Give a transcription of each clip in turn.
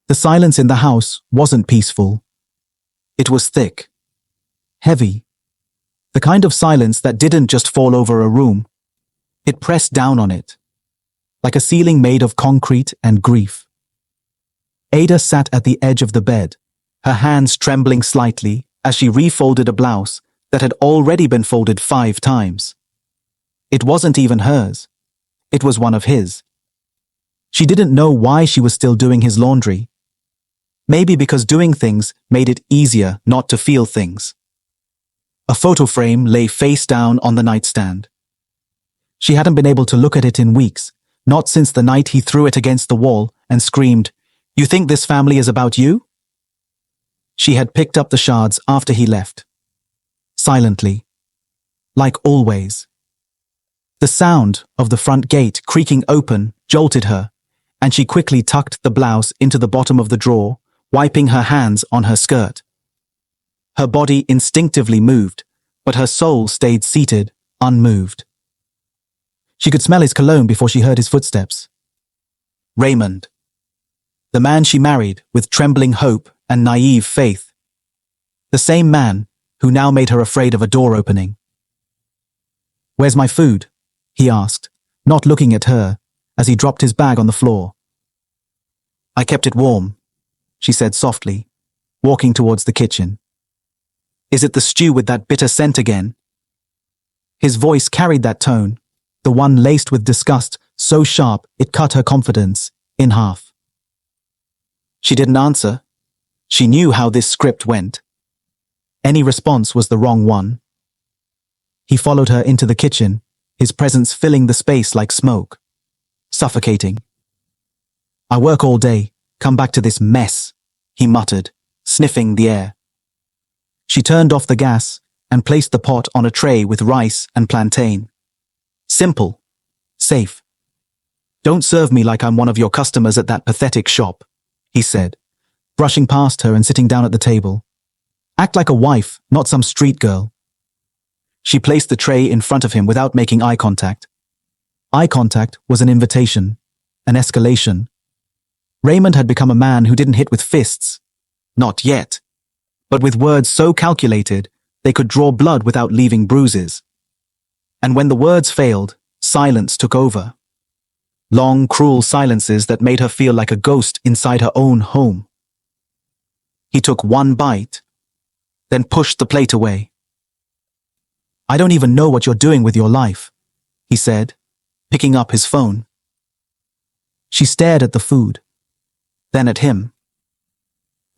The silence in the house wasn't peaceful. It was thick, heavy, the kind of silence that didn't just fall over a room. It pressed down on it, like a ceiling made of concrete and grief. Ada sat at the edge of the bed, her hands trembling slightly as she refolded a blouse that had already been folded 5 times. It wasn't even hers. It was one of his. She didn't know why she was still doing his laundry. Maybe because doing things made it easier not to feel things. A photo frame lay face down on the nightstand. She hadn't been able to look at it in weeks, not since the night he threw it against the wall and screamed, "You think this family is about you?" She had picked up the shards after he left. Silently. Like always. The sound of the front gate creaking open jolted her, and she quickly tucked the blouse into the bottom of the drawer, wiping her hands on her skirt. Her body instinctively moved, but her soul stayed seated, unmoved. She could smell his cologne before she heard his footsteps. Raymond. The man she married with trembling hope and naive faith. The same man who now made her afraid of a door opening. "Where's my food?" he asked, not looking at her, as he dropped his bag on the floor. "I kept it warm," she said softly, walking towards the kitchen. "Is it the stew with that bitter scent again?" His voice carried that tone, the one laced with disgust so sharp it cut her confidence in half. She didn't answer. She knew how this script went. Any response was the wrong one. He followed her into the kitchen, his presence filling the space like smoke. Suffocating. "I work all day, come back to this mess," he muttered, sniffing the air. She turned off the gas and placed the pot on a tray with rice and plantain. Simple. Safe. "Don't serve me like I'm one of your customers at that pathetic shop," he said, brushing past her and sitting down at the table. "Act like a wife, not some street girl." She placed the tray in front of him without making eye contact. Eye contact was an invitation, an escalation. Raymond had become a man who didn't hit with fists. Not yet. But with words so calculated, they could draw blood without leaving bruises. And when the words failed, silence took over. Long, cruel silences that made her feel like a ghost inside her own home. He took one bite, then pushed the plate away. "I don't even know what you're doing with your life," he said, picking up his phone. She stared at the food, then at him.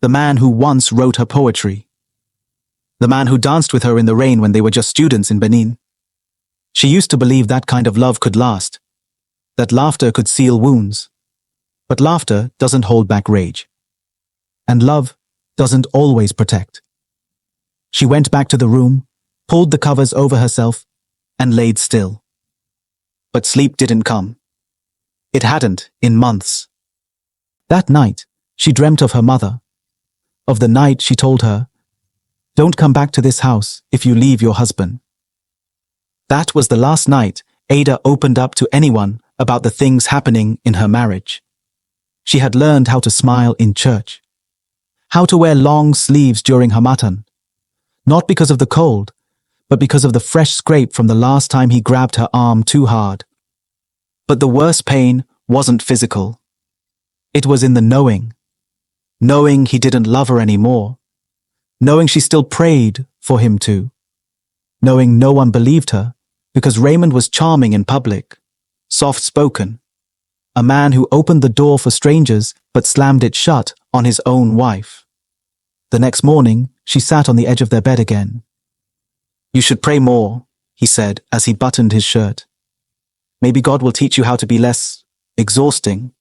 The man who once wrote her poetry. The man who danced with her in the rain when they were just students in Benin. She used to believe that kind of love could last, that laughter could seal wounds. But laughter doesn't hold back rage. And love doesn't always protect. She went back to the room, pulled the covers over herself, and laid still. But sleep didn't come. It hadn't in months. That night, she dreamt of her mother. Of the night she told her, "Don't come back to this house if you leave your husband." That was the last night Ada opened up to anyone about the things happening in her marriage. She had learned how to smile in church. How to wear long sleeves during Hamatan. Not because of the cold, but because of the fresh scrape from the last time he grabbed her arm too hard. But the worst pain wasn't physical. It was in the knowing. Knowing he didn't love her anymore. Knowing she still prayed for him to. Knowing no one believed her, because Raymond was charming in public, soft-spoken. A man who opened the door for strangers but slammed it shut on his own wife. The next morning, she sat on the edge of their bed again. "You should pray more," he said as he buttoned his shirt. "Maybe God will teach you how to be less exhausting."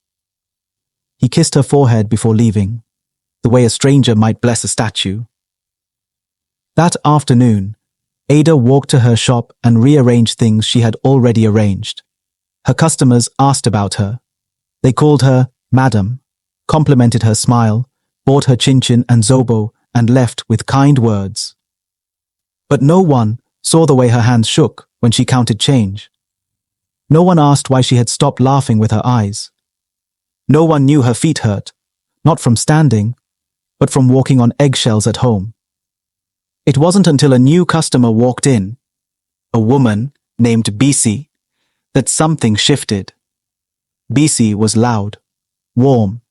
He kissed her forehead before leaving, the way a stranger might bless a statue. That afternoon, Ada walked to her shop and rearranged things she had already arranged. Her customers asked about her. They called her Madam, complimented her smile, bought her chinchin and zobo, and left with kind words. But no one saw the way her hands shook when she counted change. No one asked why she had stopped laughing with her eyes. No one knew her feet hurt, not from standing, but from walking on eggshells at home. It wasn't until a new customer walked in, a woman named BC, that something shifted. BC was loud, warm,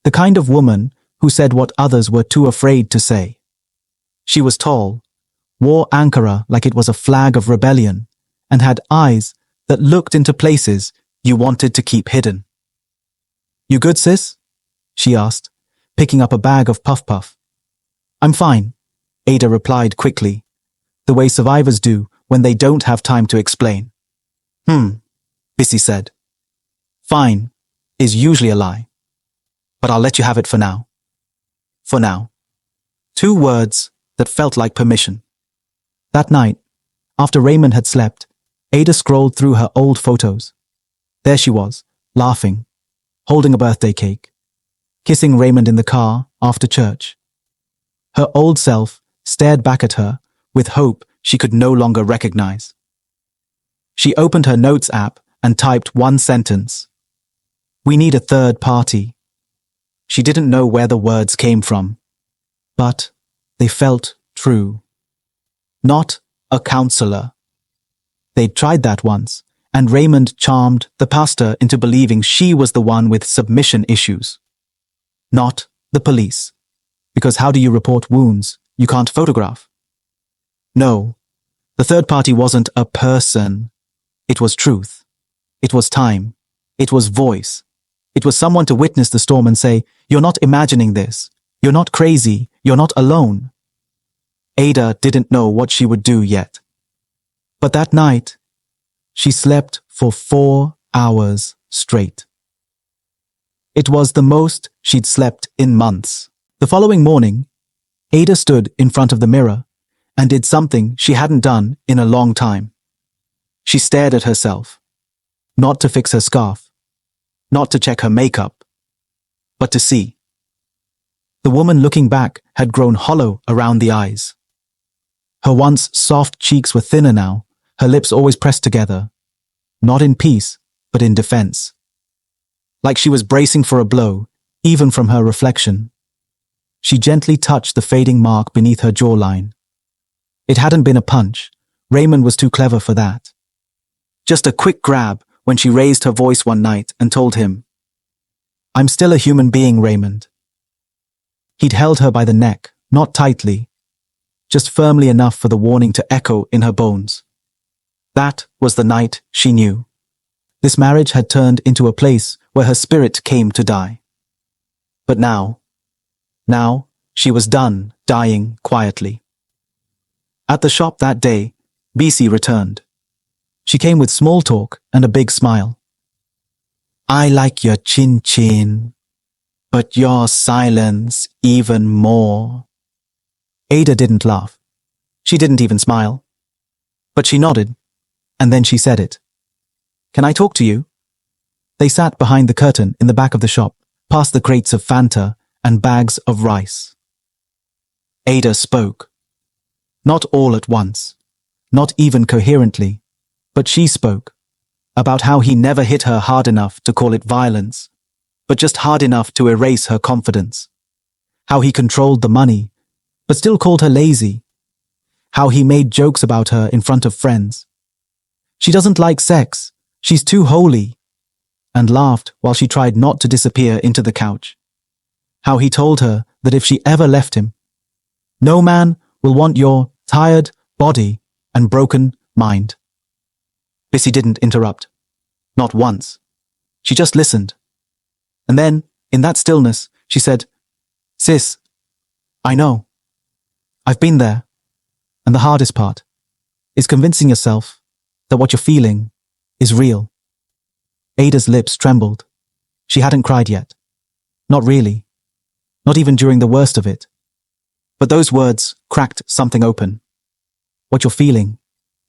the kind of woman who said what others were too afraid to say. She was tall, wore Ankara like it was a flag of rebellion, and had eyes that looked into places you wanted to keep hidden. "You good, sis?" she asked, picking up a bag of Puff Puff. "I'm fine," Ada replied quickly, the way survivors do when they don't have time to explain. Bissy said. "Fine is usually a lie, but I'll let you have it for now." For now. 2 words that felt like permission. That night, after Raymond had slept, Ada scrolled through her old photos. There she was, laughing, holding a birthday cake, kissing Raymond in the car after church. Her old self stared back at her with hope she could no longer recognize. She opened her notes app and typed one sentence. "We need a third party." She didn't know where the words came from, but they felt true. Not a counselor. They'd tried that once, and Raymond charmed the pastor into believing she was the one with submission issues. Not the police, because how do you report wounds you can't photograph? No, the third party wasn't a person. It was truth. It was time. It was voice. It was someone to witness the storm and say, "You're not imagining this. You're not crazy. You're not alone." Ada didn't know what she would do yet. But that night, she slept for 4 hours straight. It was the most she'd slept in months. The following morning, Ada stood in front of the mirror and did something she hadn't done in a long time. She stared at herself, not to fix her scarf, not to check her makeup, but to see. The woman looking back had grown hollow around the eyes. Her once soft cheeks were thinner now, her lips always pressed together, not in peace, but in defense. Like she was bracing for a blow, even from her reflection. She gently touched the fading mark beneath her jawline. It hadn't been a punch. Raymond was too clever for that. Just a quick grab when she raised her voice one night and told him, "I'm still a human being, Raymond." He'd held her by the neck, not tightly, just firmly enough for the warning to echo in her bones. That was the night she knew. This marriage had turned into a place where her spirit came to die. But now she was done dying quietly. At the shop that day, BC returned. She came with small talk and a big smile. "I like your chin-chin, but your silence even more." Ada didn't laugh. She didn't even smile. But she nodded, and then she said it. "Can I talk to you?" They sat behind the curtain in the back of the shop, past the crates of Fanta and bags of rice. Ada spoke. Not all at once, not even coherently, but she spoke about how he never hit her hard enough to call it violence, but just hard enough to erase her confidence. How he controlled the money, but still called her lazy. How he made jokes about her in front of friends. "She doesn't like sex. She's too holy," and laughed while she tried not to disappear into the couch. How he told her that if she ever left him, no man will want your tired body and broken mind. Bissy didn't interrupt. Not once. She just listened. And then, in that stillness, she said, "Sis, I know. I've been there. And the hardest part is convincing yourself that what you're feeling is real." Ada's lips trembled. She hadn't cried yet. Not really. Not even during the worst of it. But those words cracked something open. What you're feeling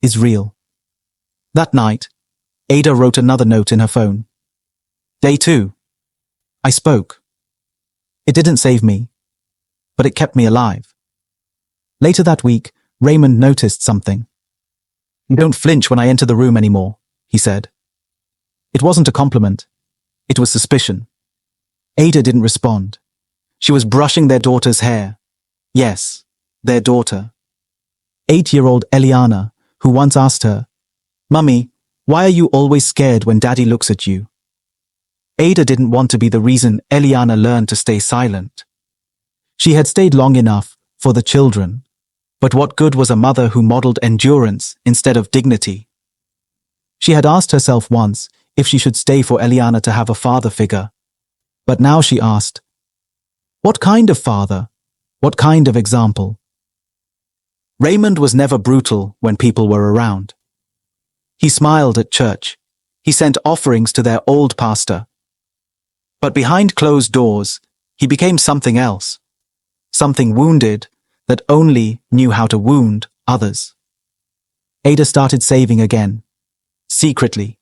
is real. That night, Ada wrote another note in her phone. Day 2. I spoke. It didn't save me, but it kept me alive. Later that week, Raymond noticed something. "You don't flinch when I enter the room anymore," he said. It wasn't a compliment. It was suspicion. Ada didn't respond. She was brushing their daughter's hair. Yes, their daughter. 8-year-old Eliana, who once asked her, "Mummy, why are you always scared when Daddy looks at you?" Ada didn't want to be the reason Eliana learned to stay silent. She had stayed long enough for the children, but what good was a mother who modeled endurance instead of dignity? She had asked herself once if she should stay for Eliana to have a father figure, but now she asked, what kind of father? What kind of example? Raymond was never brutal when people were around. He smiled at church. He sent offerings to their old pastor. But behind closed doors, he became something else. Something wounded that only knew how to wound others. Ada started saving again, secretly.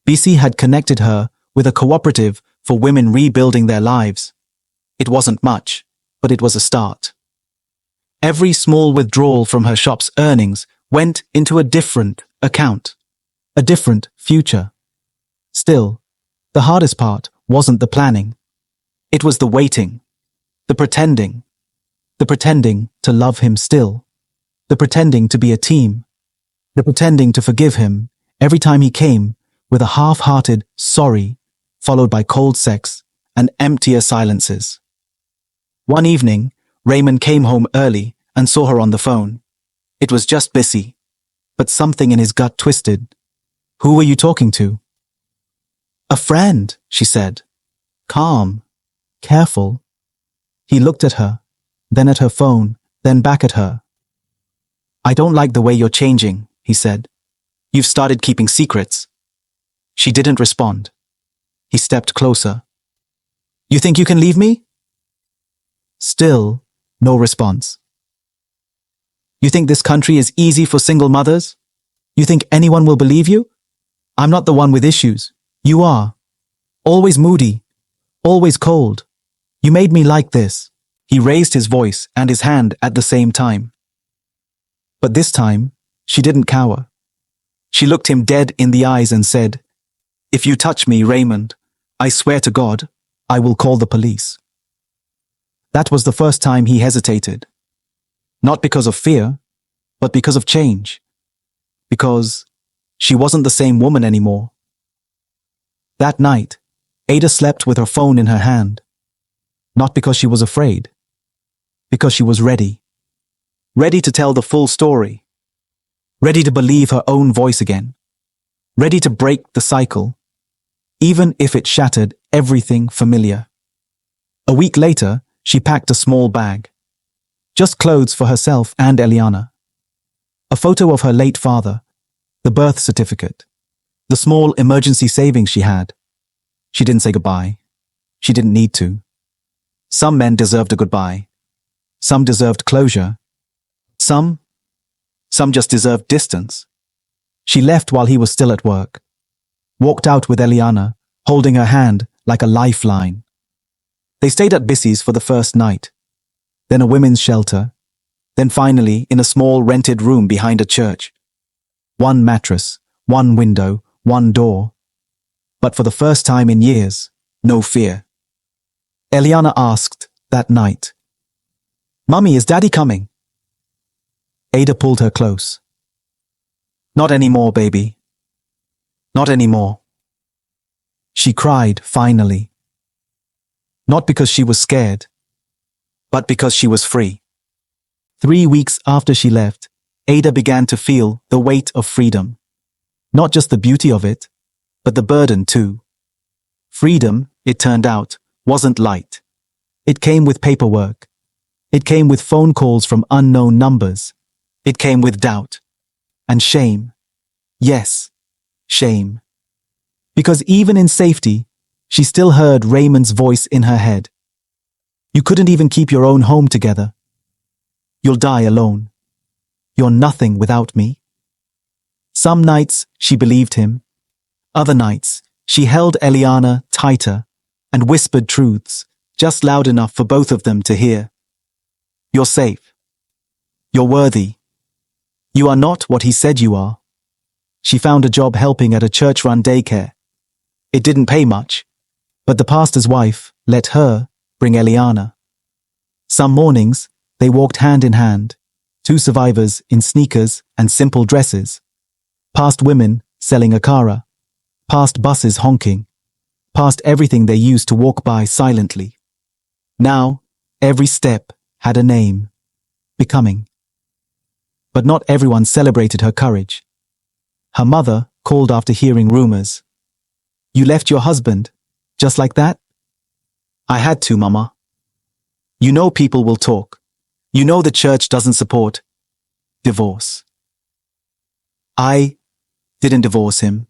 BC had connected her with a cooperative for women rebuilding their lives. It wasn't much, but it was a start. Every small withdrawal from her shop's earnings went into a different account, a different future. Still, the hardest part wasn't the planning. It was the waiting, the pretending to love him still, the pretending to be a team, the pretending to forgive him every time he came with a half-hearted sorry, followed by cold sex and emptier silences. One evening, Raymond came home early and saw her on the phone. It was just Bissy, but something in his gut twisted. "Who were you talking to?" "A friend," she said. Calm, careful. He looked at her, then at her phone, then back at her. "I don't like the way you're changing," he said. "You've started keeping secrets." She didn't respond. He stepped closer. "You think you can leave me?" Still, no response. "You think this country is easy for single mothers? You think anyone will believe you? I'm not the one with issues. You are. Always moody. Always cold. You made me like this." He raised his voice and his hand at the same time. But this time, she didn't cower. She looked him dead in the eyes and said, "If you touch me, Raymond, I swear to God, I will call the police." That was the first time he hesitated. Not because of fear, but because of change. Because she wasn't the same woman anymore. That night, Ada slept with her phone in her hand. Not because she was afraid. Because she was ready. Ready to tell the full story. Ready to believe her own voice again. Ready to break the cycle, even if it shattered everything familiar. A week later, she packed a small bag. Just clothes for herself and Eliana. A photo of her late father, the birth certificate, the small emergency savings she had. She didn't say goodbye. She didn't need to. Some men deserved a goodbye. Some deserved closure. Some just deserved distance. She left while he was still at work. Walked out with Eliana, holding her hand like a lifeline. They stayed at Bissy's for the first night, then a women's shelter, then finally in a small rented room behind a church. One mattress, one window, one door. But for the first time in years, no fear. Eliana asked that night, "Mummy, is Daddy coming?" Ada pulled her close. "Not anymore, baby. Not anymore." She cried finally. Not because she was scared, but because she was free. 3 weeks after she left, Ada began to feel the weight of freedom. Not just the beauty of it, but the burden too. Freedom, it turned out, wasn't light. It came with paperwork. It came with phone calls from unknown numbers. It came with doubt. And shame. Yes, shame. Because even in safety, she still heard Raymond's voice in her head. "You couldn't even keep your own home together. You'll die alone. You're nothing without me." Some nights she believed him. Other nights she held Eliana tighter and whispered truths just loud enough for both of them to hear. "You're safe. You're worthy. You are not what he said you are." She found a job helping at a church-run daycare. It didn't pay much, but the pastor's wife let her bring Eliana. Some mornings, they walked hand in hand, two survivors in sneakers and simple dresses, past women selling akara, past buses honking, past everything they used to walk by silently. Now, every step had a name, Becoming. But not everyone celebrated her courage. Her mother called after hearing rumors. You left your husband, just like that? I had to, Mama. You know people will talk. You know the church doesn't support divorce. I didn't divorce him.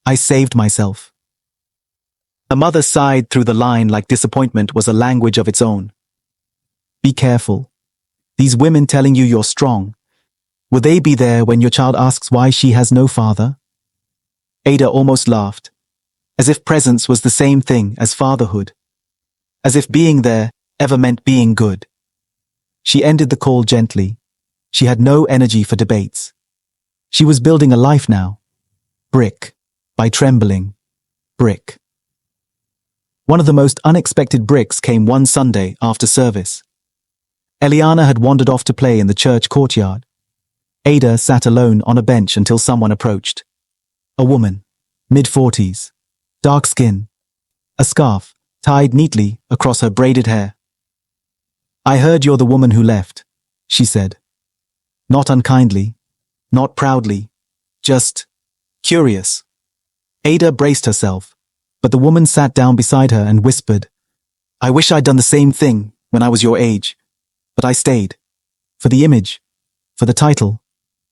I saved myself. The mother sighed through the line like disappointment was a language of its own. Be careful. These women telling you you're strong. Will they be there when your child asks why she has no father? Ada almost laughed, as if presence was the same thing as fatherhood, as if being there ever meant being good. She ended the call gently. She had no energy for debates. She was building a life now, brick by trembling brick. One of the most unexpected bricks came one Sunday after service. Eliana had wandered off to play in the church courtyard. Ada sat alone on a bench until someone approached. A woman, mid-40s, dark skin, a scarf tied neatly across her braided hair. I heard you're the woman who left, she said. Not unkindly, not proudly, just curious. Ada braced herself, but the woman sat down beside her and whispered, I wish I'd done the same thing when I was your age, but I stayed. For the image, for the title,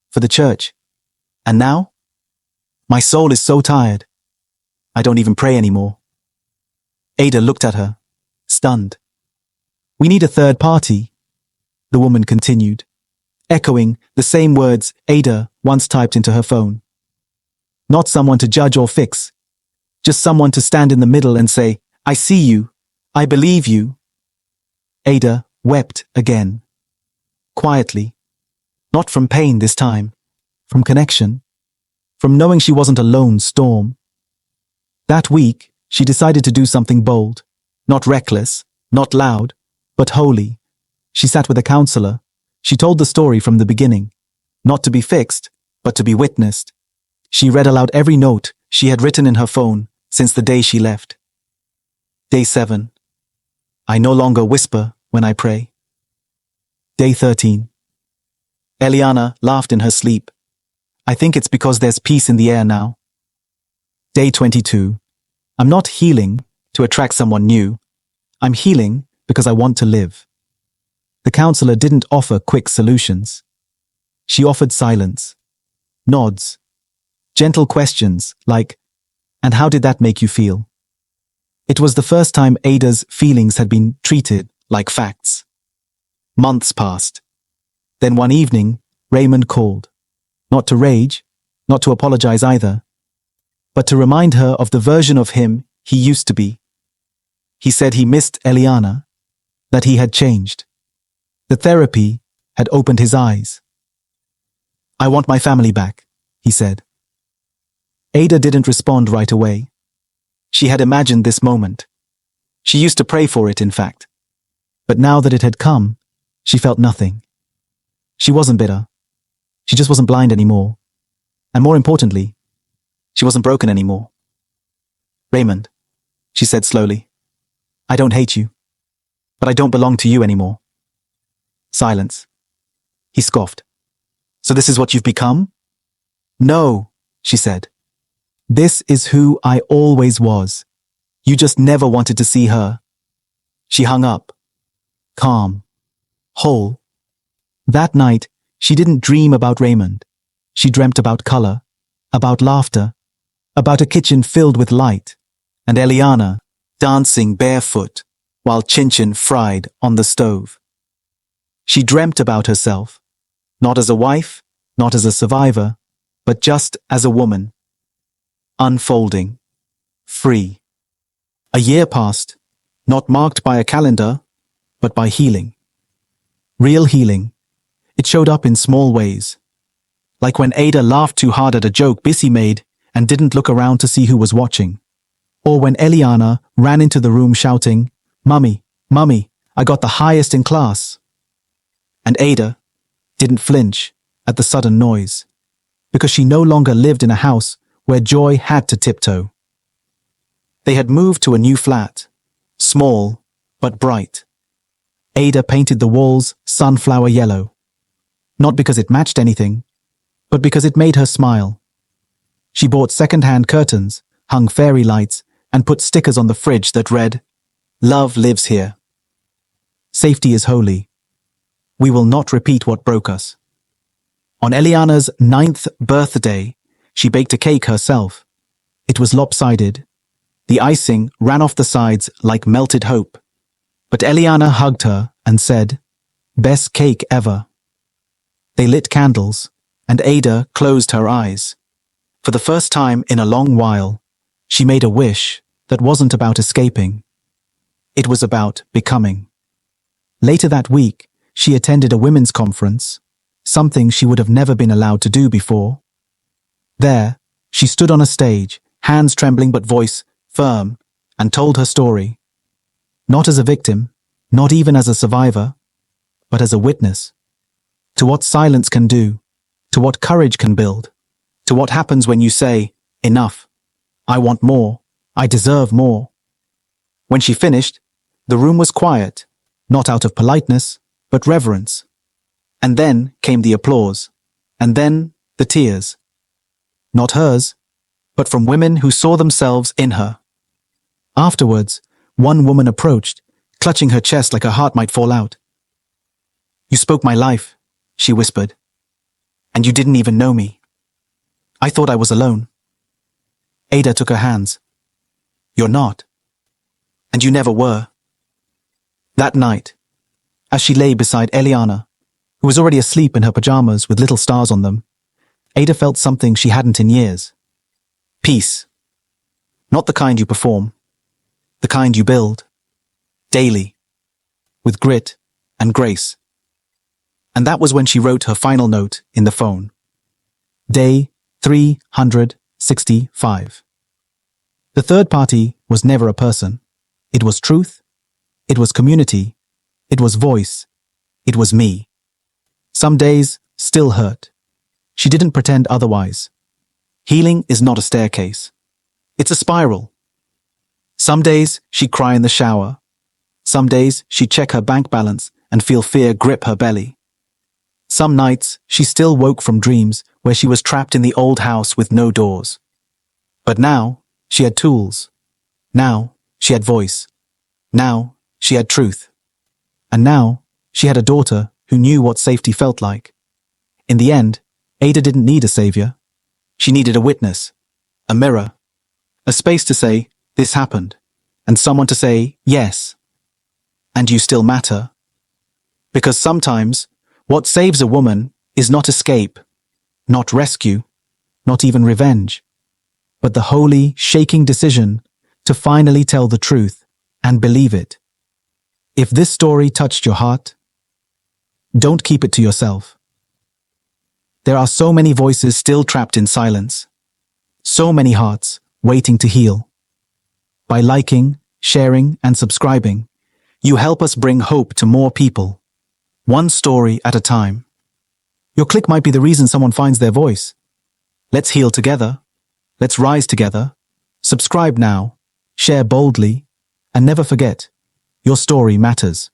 for the church. And now? My soul is so tired. I don't even pray anymore. Ada looked at her, stunned. We need a third party, the woman continued, echoing the same words Ada once typed into her phone. Not someone to judge or fix, just someone to stand in the middle and say, I see you, I believe you. Ada wept again. Quietly. Not from pain this time, from connection, from knowing she wasn't a lone storm. That week, she decided to do something bold, not reckless, not loud, but holy. She sat with a counselor. She told the story from the beginning, not to be fixed, but to be witnessed. She read aloud every note she had written in her phone since the day she left. Day 7. I no longer whisper when I pray. Day 13. Eliana laughed in her sleep. I think it's because there's peace in the air now. Day 22. I'm not healing to attract someone new. I'm healing because I want to live. The counselor didn't offer quick solutions. She offered silence, nods, gentle questions like, and how did that make you feel? It was the first time Ada's feelings had been treated like facts. Months passed. Then one evening, Raymond called. Not to rage, not to apologize either, but to remind her of the version of him he used to be. He said he missed Eliana, that he had changed. The therapy had opened his eyes. I want my family back, he said. Ada didn't respond right away. She had imagined this moment. She used to pray for it, in fact. But now that it had come, she felt nothing. She wasn't bitter. She just wasn't blind anymore. And more importantly, she wasn't broken anymore. Raymond, she said slowly, I don't hate you, but I don't belong to you anymore. Silence. He scoffed. So this is what you've become? No, she said. This is who I always was. You just never wanted to see her. She hung up. Calm. Whole. That night, she didn't dream about Raymond. She dreamt about color, about laughter, about a kitchen filled with light, and Eliana dancing barefoot while chin-chin fried on the stove. She dreamt about herself, not as a wife, not as a survivor, but just as a woman. Unfolding. Free. A year passed, not marked by a calendar, but by healing. Real healing. It showed up in small ways. Like when Ada laughed too hard at a joke Bissy made and didn't look around to see who was watching. Or when Eliana ran into the room shouting, Mummy, I got the highest in class." And Ada didn't flinch at the sudden noise, because she no longer lived in a house where joy had to tiptoe. They had moved to a new flat, small but bright. Ada painted the walls sunflower yellow, not because it matched anything, but because it made her smile. She bought second-hand curtains, hung fairy lights, and put stickers on the fridge that read, "Love lives here. Safety is holy. We will not repeat what broke us." On Eliana's 9th birthday, she baked a cake herself. It was lopsided. The icing ran off the sides like melted hope. But Eliana hugged her and said, "Best cake ever." They lit candles, and Ada closed her eyes. For the first time in a long while, she made a wish that wasn't about escaping. It was about becoming. Later that week, she attended a women's conference, something she would have never been allowed to do before. There, she stood on a stage, hands trembling but voice firm, and told her story. Not as a victim, not even as a survivor, but as a witness. To what silence can do, to what courage can build, to what happens when you say, "Enough. I want more. I deserve more." When she finished, the room was quiet, not out of politeness, but reverence. And then came the applause, and then the tears. Not hers, but from women who saw themselves in her. Afterwards, one woman approached, clutching her chest like her heart might fall out. "You spoke my life," she whispered, "and you didn't even know me. I thought I was alone." Ada took her hands. "You're not. And you never were." That night, as she lay beside Eliana, who was already asleep in her pajamas with little stars on them, Ada felt something she hadn't in years. Peace. Not the kind you perform, the kind you build, daily, with grit and grace. And that was when she wrote her final note in the phone. Day 365. The third party was never a person. It was truth, it was community, it was voice, it was me. Some days still hurt. She didn't pretend otherwise. Healing is not a staircase. It's a spiral. Some days she'd cry in the shower. Some days she'd check her bank balance and feel fear grip her belly. Some nights she still woke from dreams where she was trapped in the old house with no doors. But now she had tools. Now she had voice. Now she had truth. And now she had a daughter who knew what safety felt like. In the end, Ada didn't need a savior. She needed a witness, a mirror, a space to say, "This happened," and someone to say, "Yes, and you still matter." Because sometimes, what saves a woman is not escape, not rescue, not even revenge, but the holy, shaking decision to finally tell the truth and believe it. If this story touched your heart, don't keep it to yourself. There are so many voices still trapped in silence, so many hearts waiting to heal. By liking, sharing, and subscribing, you help us bring hope to more people, one story at a time. Your click might be the reason someone finds their voice. Let's heal together. Let's rise together. Subscribe now, share boldly, and never forget, your story matters.